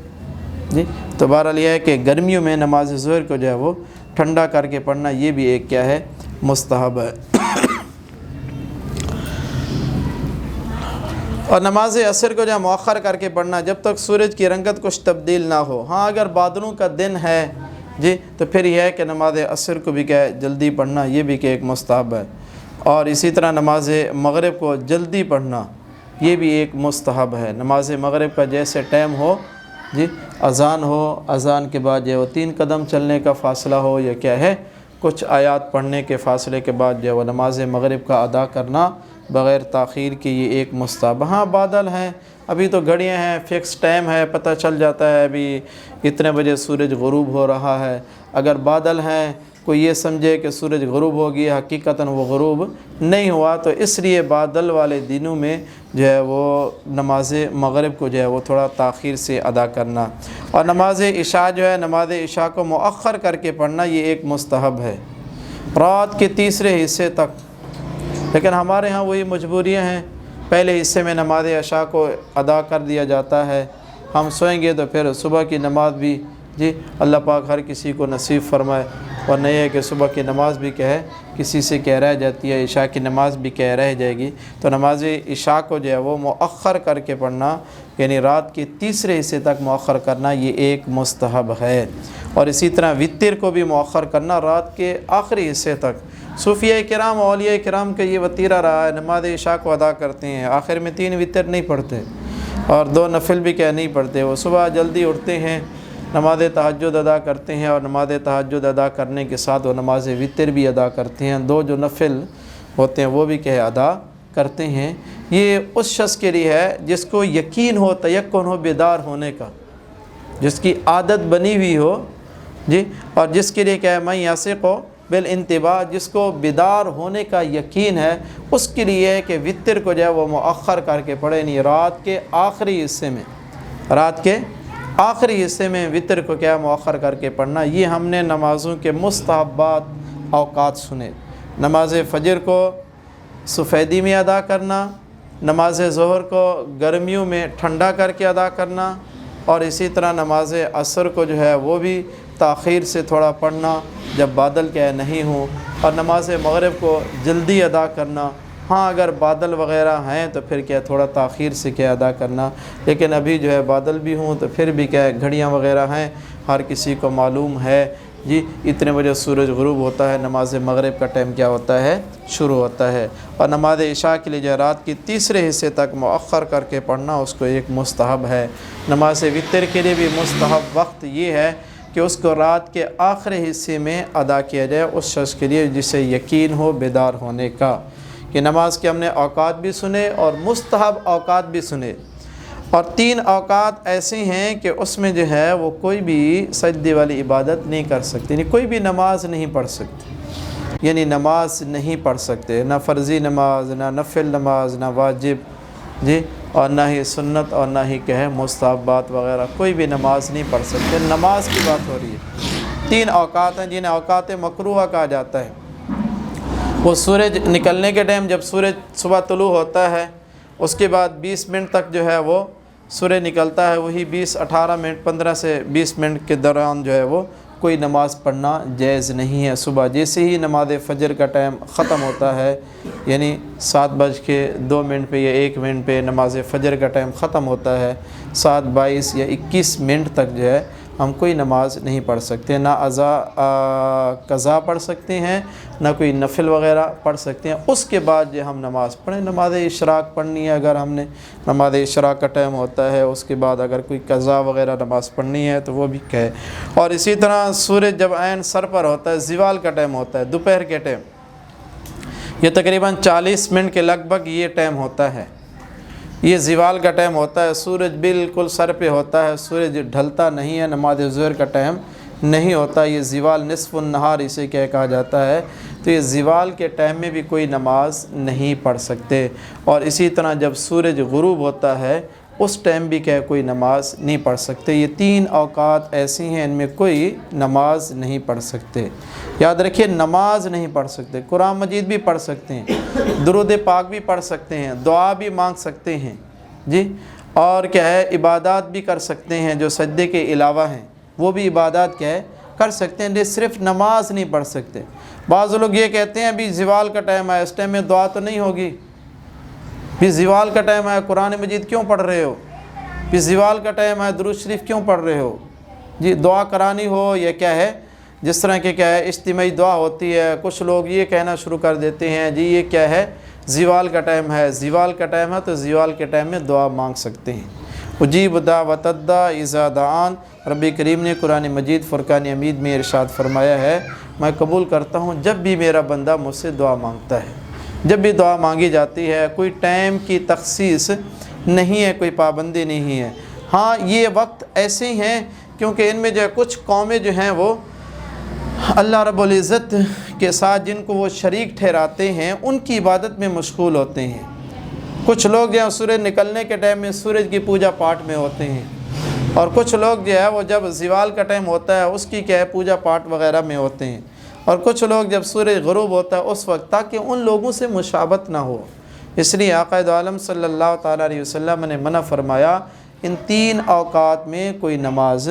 جی۔ تو بہرحال یہ ہے کہ گرمیوں میں نماز ظہر کو جو ہے وہ ٹھنڈا کر کے پڑھنا یہ بھی ایک کیا ہے مستحب ہے۔ اور نماز عصر کو جو ہے مؤخر کر کے پڑھنا جب تک سورج کی رنگت کچھ تبدیل نہ ہو۔ ہاں اگر بادلوں کا دن ہے جی تو پھر یہ ہے کہ نماز عصر کو بھی کیا ہے جلدی پڑھنا یہ بھی کہ ایک مستحب ہے۔ اور اسی طرح نماز مغرب کو جلدی پڑھنا یہ بھی ایک مستحب ہے۔ نماز مغرب کا جیسے ٹائم ہو جی، اذان ہو، اذان کے بعد جو 3 قدم چلنے کا فاصلہ ہو یا کیا ہے کچھ آیات پڑھنے کے فاصلے کے بعد جو وہ نماز مغرب کا ادا کرنا بغیر تاخیر کی یہ ایک مستحب۔ ہاں بادل ہیں، ابھی تو گھڑیاں ہیں، فکس ٹائم ہے، پتہ چل جاتا ہے ابھی اتنے بجے سورج غروب ہو رہا ہے۔ اگر بادل ہیں کوئی یہ سمجھے کہ سورج غروب ہو گیا، حقیقتاً وہ غروب نہیں ہوا، تو اس لیے بادل والے دنوں میں جو ہے وہ نماز مغرب کو جو ہے وہ تھوڑا تاخیر سے ادا کرنا۔ اور نماز عشاء جو ہے نماز عشاء کو مؤخر کر کے پڑھنا یہ ایک مستحب ہے رات کے تیسرے حصے تک۔ لیکن ہمارے ہاں وہی مجبوریاں ہیں، پہلے حصے میں نماز عشاء کو ادا کر دیا جاتا ہے، ہم سوئیں گے تو پھر صبح کی نماز بھی جی اللہ پاک ہر کسی کو نصیب فرمائے، ورنہ یہ ہے کہ صبح کی نماز بھی کیا ہے کسی سے کیا رہ جاتی ہے، عشاء کی نماز بھی کیا رہ جائے گی۔ تو نماز عشاء کو جو ہے وہ مؤخر کر کے پڑھنا، یعنی رات کے تیسرے حصے تک مؤخر کرنا یہ ایک مستحب ہے۔ اور اسی طرح وتر کو بھی مؤخر کرنا رات کے آخری حصے تک۔ صوفیہ کرام اولیاء کرام کا یہ وتیرہ رہا ہے، نماز عشاء کو ادا کرتے ہیں، آخر میں 3 وتر نہیں پڑھتے اور 2 نفل بھی کیا نہیں پڑھتے، وہ صبح جلدی اٹھتے ہیں، نماز تہجد ادا کرتے ہیں، اور نماز تہجد ادا کرنے کے ساتھ وہ نماز وتر بھی ادا کرتے ہیں، 2 جو نفل ہوتے ہیں وہ بھی کیا ادا کرتے ہیں۔ یہ اس شخص کے لیے ہے جس کو یقین ہو، تیقن ہو بیدار ہونے کا، جس کی عادت بنی ہوئی ہو جی، اور جس کے لیے کیا ہے میں یاسق ہو بالانتباہ، جس کو بیدار ہونے کا یقین ہے، اس کے لیے کہ وتر کو جو ہے وہ مؤخر کر کے پڑھے، یعنی رات کے آخری حصے میں، رات کے آخری حصے میں وتر کو کیا مؤخر کر کے پڑھنا۔ یہ ہم نے نمازوں کے مستحبات اوقات سنے۔ نماز فجر کو سفیدی میں ادا کرنا، نماز ظہر کو گرمیوں میں ٹھنڈا کر کے ادا کرنا، اور اسی طرح نماز عصر کو جو ہے وہ بھی تاخیر سے تھوڑا پڑھنا جب بادل کیا ہے نہیں ہوں، اور نماز مغرب کو جلدی ادا کرنا۔ ہاں اگر بادل وغیرہ ہیں تو پھر کیا تھوڑا تاخیر سے کیا ادا کرنا، لیکن ابھی جو ہے بادل بھی ہوں تو پھر بھی کیا ہے گھڑیاں وغیرہ ہیں، ہر کسی کو معلوم ہے جی اتنے بجے سورج غروب ہوتا ہے، نماز مغرب کا ٹائم کیا ہوتا ہے، شروع ہوتا ہے۔ اور نماز عشاء کے لیے جو رات کی تیسرے حصے تک مؤخر کر کے پڑھنا اس کو ایک مستحب ہے۔ نماز وتر کے لیے بھی مستحب وقت یہ ہے کہ اس کو رات کے آخری حصے میں ادا کیا جائے، اس شخص کے لیے جسے یقین ہو بیدار ہونے کا۔ کہ نماز کے ہم نے اوقات بھی سنے اور مستحب اوقات بھی سنے، اور 3 اوقات ایسے ہیں کہ اس میں جو ہے وہ کوئی بھی سجدے والی عبادت نہیں کر سکتے، یعنی کوئی بھی نماز نہیں پڑھ سکتے، یعنی نماز نہیں پڑھ سکتے، نہ فرضی نماز، نہ نفل نماز، نہ واجب جی، اور نہ ہی سنت، اور نہ ہی کہ ہے مستحبات وغیرہ، کوئی بھی نماز نہیں پڑھ سکتے۔ نماز کی بات ہو رہی ہے۔ 3 اوقات ہیں جنہیں اوقات مکروہ کہا جاتا ہے۔ وہ سورج نکلنے کے ٹائم، جب سورج صبح طلوع ہوتا ہے اس کے بعد 20 منٹ تک جو ہے وہ سورج نکلتا ہے، وہی 18 منٹ 15 سے 20 منٹ کے دوران جو ہے وہ کوئی نماز پڑھنا جائز نہیں ہے۔ صبح جیسے ہی نماز فجر کا ٹائم ختم ہوتا ہے، یعنی 7:02 پہ یا 1 منٹ پہ نماز فجر کا ٹائم ختم ہوتا ہے، 7:22 یا 21 منٹ تک جو ہے ہم کوئی نماز نہیں پڑھ سکتے، نہ قضا پڑھ سکتے ہیں، نہ کوئی نفل وغیرہ پڑھ سکتے ہیں۔ اس کے بعد جو ہم نماز پڑھیں، نماز اشراق پڑھنی ہے، اگر ہم نے نماز اشراق کا ٹائم ہوتا ہے اس کے بعد اگر کوئی قضا وغیرہ نماز پڑھنی ہے تو وہ بھی کہے۔ اور اسی طرح سورج جب عین سر پر ہوتا ہے، زوال کا ٹائم ہوتا ہے، دوپہر کے ٹائم، یہ تقریباً 40 منٹ کے لگ بھگ یہ ٹائم ہوتا ہے، یہ زوال کا ٹائم ہوتا ہے، سورج بالکل سر پہ ہوتا ہے، سورج ڈھلتا نہیں ہے، نماز ظہر کا ٹائم نہیں ہوتا، یہ زوال نصف النہار اسے کیا کہا جاتا ہے۔ تو یہ زوال کے ٹائم میں بھی کوئی نماز نہیں پڑھ سکتے، اور اسی طرح جب سورج غروب ہوتا ہے اس ٹائم بھی کیا کوئی نماز نہیں پڑھ سکتے۔ یہ 3 اوقات ایسی ہیں ان میں کوئی نماز نہیں پڑھ سکتے۔ یاد رکھیے نماز نہیں پڑھ سکتے، قرآن مجید بھی پڑھ سکتے ہیں، درود پاک بھی پڑھ سکتے ہیں، دعا بھی مانگ سکتے ہیں جی، اور کیا ہے عبادات بھی کر سکتے ہیں جو سجدے کے علاوہ ہیں، وہ بھی عبادات کیا ہے کر سکتے ہیں، صرف نماز نہیں پڑھ سکتے۔ بعض لوگ یہ کہتے ہیں ابھی زوال کا ٹائم ہے، اس ٹائم میں دعا تو نہیں ہوگی، بھی زوال کا ٹائم ہے قرآن مجید کیوں پڑھ رہے ہو، بھی زوال کا ٹائم ہے درود شریف کیوں پڑھ رہے ہو جی، دعا کرانی ہو یا کیا ہے، جس طرح کہ کیا ہے اجتماعی دعا ہوتی ہے، کچھ لوگ یہ کہنا شروع کر دیتے ہیں جی یہ کیا ہے زوال کا ٹائم ہے، زوال کا ٹائم ہے تو زوال کے ٹائم میں دعا مانگ سکتے ہیں۔ اجیب دعوت الداع اذا دعان، رب کریم نے قرآن مجید فرقان حمید میں ارشاد فرمایا ہے میں قبول کرتا ہوں جب بھی میرا بندہ مجھ سے دعا مانگتا ہے، جب بھی دعا مانگی جاتی ہے، کوئی ٹائم کی تخصیص نہیں ہے، کوئی پابندی نہیں ہے۔ ہاں یہ وقت ایسے ہیں کیونکہ ان میں جو ہے کچھ قومیں جو ہیں وہ اللہ رب العزت کے ساتھ جن کو وہ شریک ٹھہراتے ہیں ان کی عبادت میں مشغول ہوتے ہیں۔ کچھ لوگ جو ہے سورج نکلنے کے ٹائم میں سورج کی پوجا پاٹ میں ہوتے ہیں، اور کچھ لوگ جو ہے وہ جب زوال کا ٹائم ہوتا ہے اس کی کیا ہے پوجا پاٹ وغیرہ میں ہوتے ہیں، اور کچھ لوگ جب سورج غروب ہوتا ہے اس وقت، تاکہ ان لوگوں سے مشابہت نہ ہو۔ اس لیے آقا دو عالم صلی اللہ تعالیٰ علیہ وسلم نے منع فرمایا ان 3 اوقات میں کوئی نماز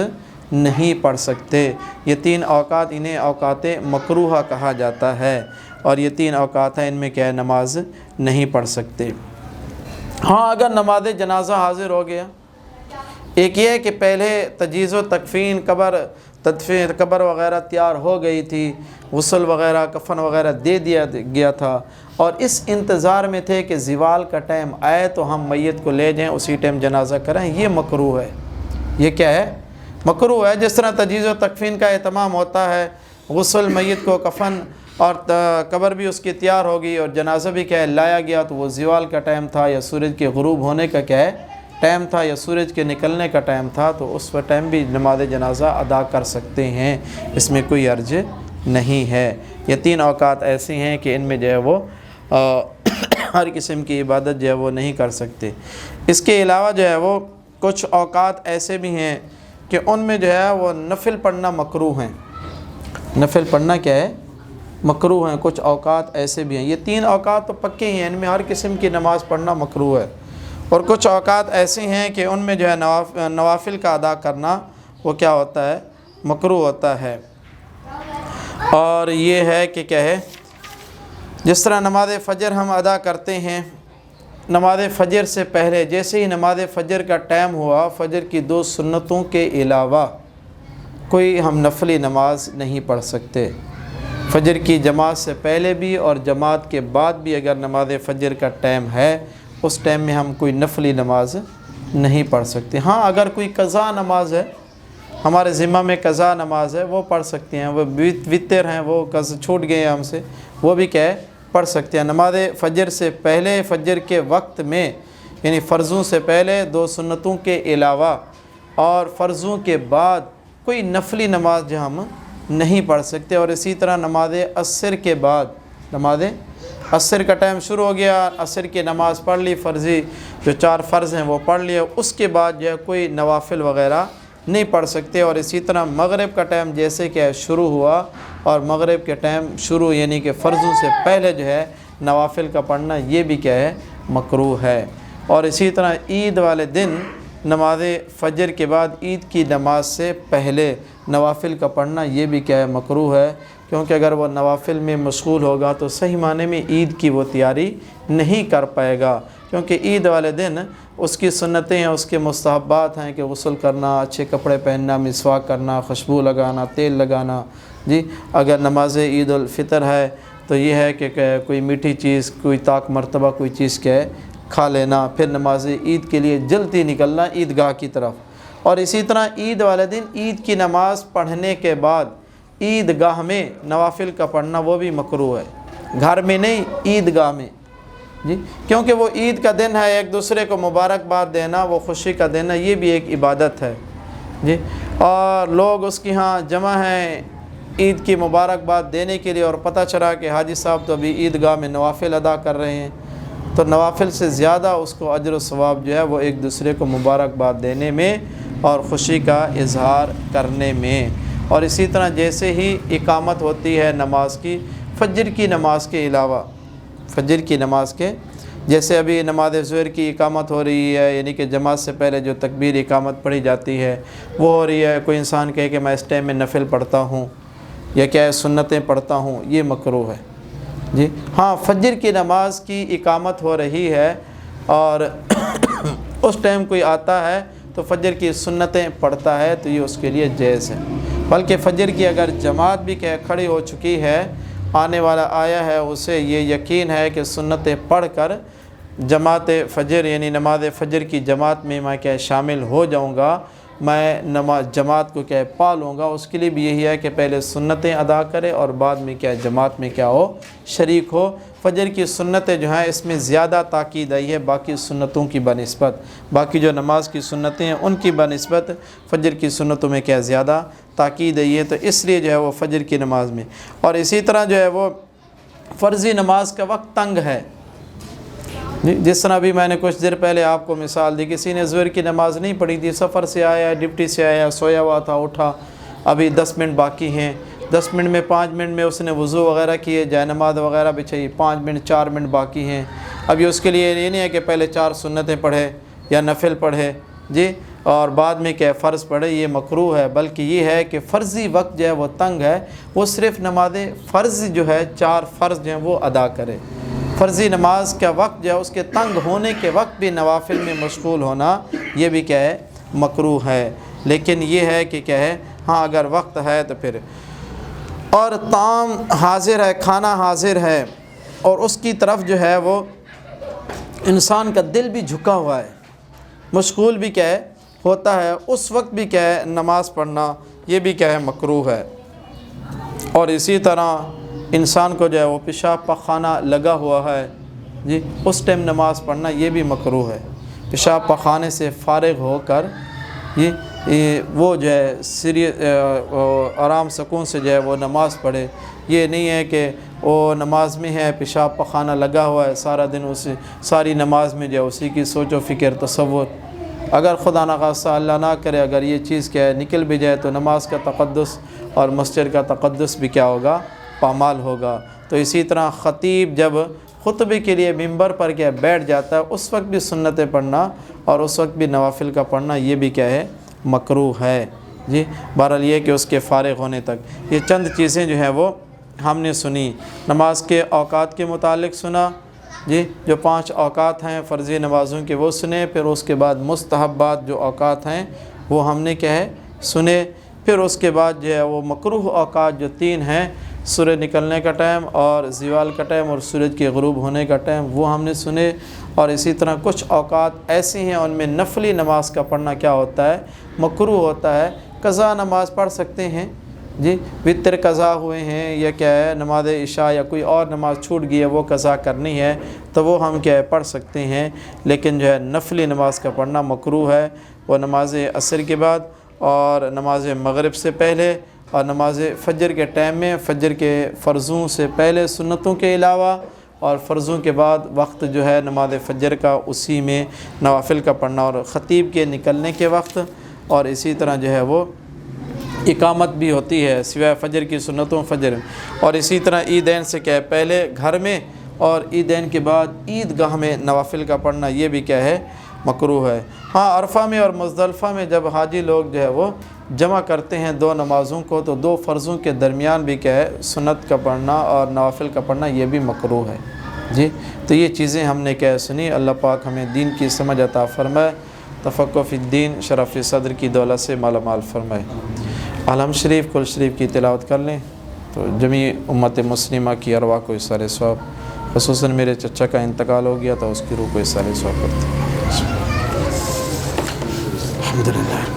نہیں پڑھ سکتے۔ یہ 3 اوقات انہیں اوقات مکروہ کہا جاتا ہے، اور یہ 3 اوقات ہیں ان میں کیا ہے نماز نہیں پڑھ سکتے۔ ہاں اگر نماز جنازہ حاضر ہو گیا، ایک یہ ہے کہ پہلے تجہیز و تکفین قبر وغیرہ تیار ہو گئی تھی، غسل وغیرہ کفن وغیرہ دے دیا گیا تھا، اور اس انتظار میں تھے کہ زوال کا ٹائم آئے تو ہم میت کو لے جائیں اسی ٹائم جنازہ کریں، یہ مکروہ ہے۔ یہ کیا ہے مکروہ ہے۔ جس طرح تجہیز و تکفین کا اہتمام ہوتا ہے، غسل میت کو کفن اور قبر بھی اس کی تیار ہوگی اور جنازہ بھی کیا ہے لایا گیا، تو وہ زوال کا ٹائم تھا یا سورج کے غروب ہونے کا کیا ہے ٹائم تھا یا سورج کے نکلنے کا ٹائم تھا، تو اس ٹائم بھی نماز جنازہ ادا کر سکتے ہیں، اس میں کوئی حرج نہیں ہے۔ یہ 3 اوقات ایسے ہیں کہ ان میں جو ہے وہ ہر قسم کی عبادت جو ہے وہ نہیں کر سکتے۔ اس کے علاوہ جو ہے وہ کچھ اوقات ایسے بھی ہیں کہ ان میں جو ہے وہ نفل پڑھنا مکروہ ہیں۔ نفل پڑھنا کیا ہے؟ مکروہ ہیں۔ کچھ اوقات ایسے بھی ہیں۔ یہ 3 اوقات تو پکے ہیں، ان میں ہر قسم کی نماز پڑھنا مکروہ ہے۔ اور کچھ اوقات ایسے ہیں کہ ان میں جو ہے نوافل کا ادا کرنا وہ کیا ہوتا ہے؟ مکروہ ہوتا ہے۔ اور یہ ہے کہ کیا ہے، جس طرح نماز فجر ہم ادا کرتے ہیں، نماز فجر سے پہلے جیسے ہی نماز فجر کا ٹائم ہوا، فجر کی 2 سنتوں کے علاوہ کوئی ہم نفلی نماز نہیں پڑھ سکتے۔ فجر کی جماعت سے پہلے بھی اور جماعت کے بعد بھی اگر نماز فجر کا ٹائم ہے، اس ٹائم میں ہم کوئی نفلی نماز نہیں پڑھ سکتے۔ ہاں اگر کوئی قضا نماز ہے، ہمارے ذمہ میں قضا نماز ہے، وہ پڑھ سکتے ہیں۔ وہ وتر ہیں، وہ چھوٹ گئے ہیں ہم سے، وہ بھی کیا ہے پڑھ سکتے ہیں۔ نماز فجر سے پہلے، فجر کے وقت میں، یعنی فرضوں سے پہلے 2 سنتوں کے علاوہ اور فرضوں کے بعد کوئی نفلی نماز جو ہم نہیں پڑھ سکتے۔ اور اسی طرح نماز عصر کے بعد، نماز عصر کا ٹائم شروع ہو گیا، عصر کی نماز پڑھ لی، فرضی جو 4 فرض ہیں وہ پڑھ لیے، اس کے بعد جو ہے کوئی نوافل وغیرہ نہیں پڑھ سکتے۔ اور اسی طرح مغرب کا ٹائم جیسے کہ شروع ہوا، اور مغرب کے ٹائم شروع یعنی کہ فرضوں سے پہلے جو ہے نوافل کا پڑھنا یہ بھی کیا ہے؟ مکروہ ہے۔ اور اسی طرح عید والے دن نماز فجر کے بعد عید کی نماز سے پہلے نوافل کا پڑھنا یہ بھی کیا ہے؟ مکروہ ہے، کیونکہ اگر وہ نوافل میں مشغول ہوگا تو صحیح معنی میں عید کی وہ تیاری نہیں کر پائے گا، کیونکہ عید والے دن اس کی سنتیں ہیں، اس کے مستحبات ہیں کہ غسل کرنا، اچھے کپڑے پہننا، مسواک کرنا، خوشبو لگانا، تیل لگانا۔ جی اگر نماز عید الفطر ہے تو یہ ہے کہ کوئی میٹھی چیز، کوئی طاق مرتبہ کوئی چیز کیا ہے کھا لینا، پھر نماز عید کے لیے جلدی نکلنا عیدگاہ کی طرف۔ اور اسی طرح عید والے دن عید کی نماز پڑھنے کے بعد عیدگاہ میں نوافل کا پڑھنا وہ بھی مکروہ ہے، گھر میں نہیں، عیدگاہ میں۔ جی کیونکہ وہ عید کا دن ہے، ایک دوسرے کو مبارکباد دینا، وہ خوشی کا دینا، یہ بھی ایک عبادت ہے۔ جی اور لوگ اس کی ہاں جمع ہیں عید کی مبارکباد دینے کے لیے، اور پتہ چلا کہ حاجی صاحب تو ابھی عیدگاہ میں نوافل ادا کر رہے ہیں، تو نوافل سے زیادہ اس کو اجر و ثواب جو ہے وہ ایک دوسرے کو مبارکباد دینے میں اور خوشی کا اظہار کرنے میں۔ اور اسی طرح جیسے ہی اقامت ہوتی ہے نماز کی، فجر کی نماز کے علاوہ، فجر کی نماز کے جیسے ابھی نماز ظہر کی اقامت ہو رہی ہے، یعنی کہ جماعت سے پہلے جو تکبیر اقامت پڑھی جاتی ہے وہ ہو رہی ہے، کوئی انسان کہے کہ میں اس ٹائم میں نفل پڑھتا ہوں یا کیا ہے سنتیں پڑھتا ہوں، یہ مکروہ ہے۔ جی ہاں فجر کی نماز کی اقامت ہو رہی ہے اور اس ٹائم کوئی آتا ہے تو فجر کی سنتیں پڑھتا ہے تو یہ اس کے لیے جائز ہے۔ بلکہ فجر کی اگر جماعت بھی کھڑی ہو چکی ہے، آنے والا آیا ہے، اسے یہ یقین ہے کہ سنتیں پڑھ کر جماعت فجر یعنی نماز فجر کی جماعت میں میں کیا شامل ہو جاؤں گا، میں جماعت کو کیا پا لوں گا، اس کے لیے بھی یہی ہے کہ پہلے سنتیں ادا کرے اور بعد میں کیا جماعت میں کیا ہو شریک ہو۔ فجر کی سنتیں جو ہیں اس میں زیادہ تاکید آئی ہے باقی سنتوں کی بنسبت، باقی جو نماز کی سنتیں ہیں ان کی بنسبت فجر کی سنتوں میں کیا زیادہ تاکید آئی ہے، تو اس لیے جو ہے وہ فجر کی نماز میں۔ اور اسی طرح جو ہے وہ فرضی نماز کا وقت تنگ ہے، جس طرح بھی میں نے کچھ دیر پہلے آپ کو مثال دی، کسی نے ظہر کی نماز نہیں پڑھی تھی، سفر سے آیا، ڈپٹی سے آیا، سویا ہوا تھا، اٹھا، ابھی 10 منٹ باقی ہیں، 10 منٹ میں 5 منٹ میں اس نے وضو وغیرہ کیے، جائے نماز وغیرہ بچھائی، 5 منٹ 4 منٹ باقی ہیں، ابھی اس کے لیے یہ نہیں ہے کہ پہلے 4 سنتیں پڑھے یا نفل پڑھے جی اور بعد میں کیا فرض پڑھے، یہ مکروہ ہے، بلکہ یہ ہے کہ فرضی وقت جو ہے وہ تنگ ہے، وہ صرف نماز فرض جو ہے 4 فرض جو ہیں وہ ادا کرے۔ فرضی نماز کا وقت جو ہے اس کے تنگ ہونے کے وقت بھی نوافل میں مشغول ہونا یہ بھی کیا ہے مکروہ ہے، لیکن یہ ہے کہ کیا ہے ہاں اگر وقت ہے تو پھر، اور طعام حاضر ہے، کھانا حاضر ہے اور اس کی طرف جو ہے وہ انسان کا دل بھی جھکا ہوا ہے، مشغول بھی کیا ہے ہوتا ہے، اس وقت بھی کیا ہے نماز پڑھنا یہ بھی کیا ہے مکروہ ہے۔ اور اسی طرح انسان کو جو ہے وہ پیشاب پخانہ لگا ہوا ہے جی اس ٹائم نماز پڑھنا یہ بھی مکروہ ہے، پیشاب پخانے سے فارغ ہو کر یہ وہ جو ہے آرام سکون سے جو ہے وہ نماز پڑھے۔ یہ نہیں ہے کہ وہ نماز میں ہے، پیشاب پخانہ لگا ہوا ہے، سارا دن اسی ساری نماز میں جو ہے اسی کی سوچ و فکر تصور۔ اگر خدا نخواستہ اللہ نہ کرے اگر یہ چیز کیا ہے نکل بھی جائے تو نماز کا تقدس اور مسجد کا تقدس بھی کیا ہوگا؟ پامال ہوگا۔ تو اسی طرح خطیب جب خطبے کے لیے ممبر پر کیا بیٹھ جاتا ہے اس وقت بھی سنتیں پڑھنا اور اس وقت بھی نوافل کا پڑھنا یہ بھی کیا ہے؟ مکروہ ہے جی۔ بہرحال یہ کہ اس کے فارغ ہونے تک یہ چند چیزیں جو ہیں وہ ہم نے سنی۔ نماز کے اوقات کے متعلق سنا جی، جو 5 اوقات ہیں فرضی نمازوں کے وہ سنے، پھر اس کے بعد مستحبات جو اوقات ہیں وہ ہم نے کیا ہے سنے، پھر اس کے بعد جو ہے وہ مکروہ اوقات جو 3 ہیں، سورج نکلنے کا ٹائم اور زوال کا ٹائم اور سورج کے غروب ہونے کا ٹائم، وہ ہم نے سنے۔ اور اسی طرح کچھ اوقات ایسے ہیں ان میں نفلی نماز کا پڑھنا کیا ہوتا ہے؟ مکروہ ہوتا ہے۔ قضا نماز پڑھ سکتے ہیں جی، وتر قضا ہوئے ہیں یا کیا ہے نماز عشاء یا کوئی اور نماز چھوٹ گئی ہے وہ قضا کرنی ہے تو وہ ہم کیا ہے پڑھ سکتے ہیں، لیکن جو ہے نفلی نماز کا پڑھنا مکروہ ہے۔ وہ نماز عصر کے بعد اور نماز مغرب سے پہلے اور نماز فجر کے ٹائم میں، فجر کے فرضوں سے پہلے سنتوں کے علاوہ اور فرضوں کے بعد وقت جو ہے نماز فجر کا اسی میں نوافل کا پڑھنا، اور خطیب کے نکلنے کے وقت، اور اسی طرح جو ہے وہ اقامت بھی ہوتی ہے سوائے فجر کی سنتوں فجر، اور اسی طرح عیدین سے کیا ہے پہلے گھر میں اور عیدین کے بعد عیدگاہ میں نوافل کا پڑھنا یہ بھی کیا ہے مکروہ ہے۔ ہاں عرفہ میں اور مزدلفہ میں جب حاجی لوگ جو ہے وہ جمع کرتے ہیں 2 نمازوں کو تو 2 فرضوں کے درمیان بھی کیا ہے سنت کا پڑھنا اور نوافل کا پڑھنا یہ بھی مکروہ ہے جی۔ تو یہ چیزیں ہم نے کیا سنی۔ اللہ پاک ہمیں دین کی سمجھ عطا فرمائے، تفقہ فی الدین، شرف صدر کی دولت سے مالا مال فرمائے۔ عالم شریف کل شریف کی تلاوت کر لیں تو جمیع امت مسلمہ کی ارواح کو اِسارِ ثواب، خصوصاً میرے چچا کا انتقال ہو گیا تو اس کی روح کو اِسارِ ثواب کرتے ہیں۔ الحمدللہ۔